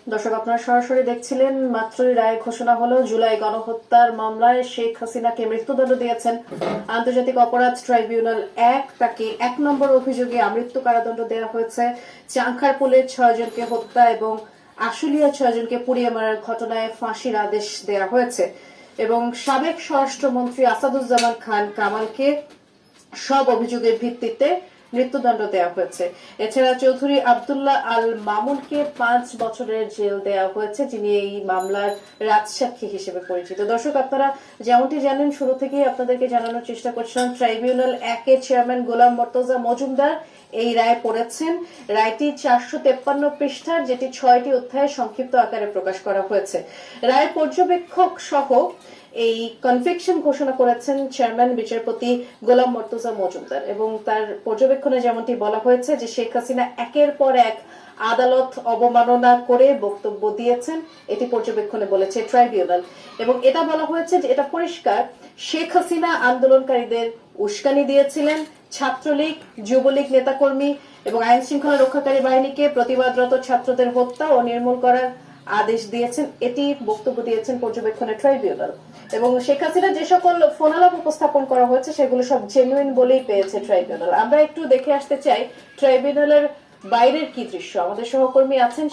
দর্শক, আপনারা সরাসরি দেখছিলেন, মাত্রই রায় ঘোষণা হলো। জুলাই গণহত্যার মামলায় শেখ হাসিনাকে মৃত্যুদণ্ড দিয়েছেন আন্তর্জাতিক অপরাধ ট্রাইব্যুনাল 1। তাকে 1 নম্বর অভিযোগে আমৃত্যু কারাদণ্ড দেওয়া হয়েছে। চাংখারপুলের 6 জনকে হত্যা এবং আশুলিয়া 6 জনকে পুড়িয়ে মারার ঘটনায় ফাঁসির আদেশ দেওয়া হয়েছে এবং সাবেক স্বরাষ্ট্রমন্ত্রী আসাদুজ্জামান খান কামালকে সব অভিযোগের ভিত্তিতে মৃত্যুদণ্ড দেওয়া হয়েছে। এছাড়া চৌধুরী আব্দুল্লাহ আল মামুনকে 5 বছরের জেল দেওয়া হয়েছে, যিনি এই মামলার রাজসাক্ষী হিসেবে পরিচিত। দর্শক, আপনারা যেমনটি জানেন, শুরু থেকেই আপনাদেরকে জানানোর চেষ্টা করছিলাম, ট্রাইব্যুনাল 1 এর চেয়ারম্যান গোলাম মর্তজা মজুমদার এই রায় পড়েছেন। রায়টি 453 পৃষ্ঠার, যেটি 6টি অধ্যায়ে সংক্ষিপ্ত আকারে প্রকাশ করা হয়েছে। রায় পর্যবেক্ষক সহ এই কনভিকশন ঘোষণা করেছেন চেয়ারম্যান বিচারপতি গোলাম মর্তজা মজুমদার এবং তার পর্যবেক্ষণে যেমনটি বলা হয়েছে যে শেখ হাসিনা একের পর এক আদালত অবমাননা করে বক্তব্য দিয়েছেন, এটি পর্যবেক্ষণে বলেছে ট্রাইব্যুনাল। এবং এটা বলা হয়েছে যে এটা পরিষ্কার, শেখ হাসিনা আন্দোলনকারীদের উস্কানি দিয়েছিলেন, ছাত্রলীগ, যুবলীগ নেতাকর্মী এবং আইন শৃঙ্খলা রক্ষাকারী বাহিনীকে প্রতিবাদরত ছাত্রদের হত্যা ও নির্মূল করার আদেশ দিয়েছেন, এটি বক্তব্য দিয়েছেন পর্যবেক্ষণে ট্রাইব্যুনাল। এবং শেখ হাসিনা যে সকল ফোনালাপ উপস্থাপন করা হয়েছে সেগুলো সব জেনুইন বলেই পেয়েছে ট্রাইব্যুনাল। আমরা একটু দেখে আসতে চাই ট্রাইব্যুনালের বাইরের কি দৃশ্য। আমাদের সহকর্মী আছেন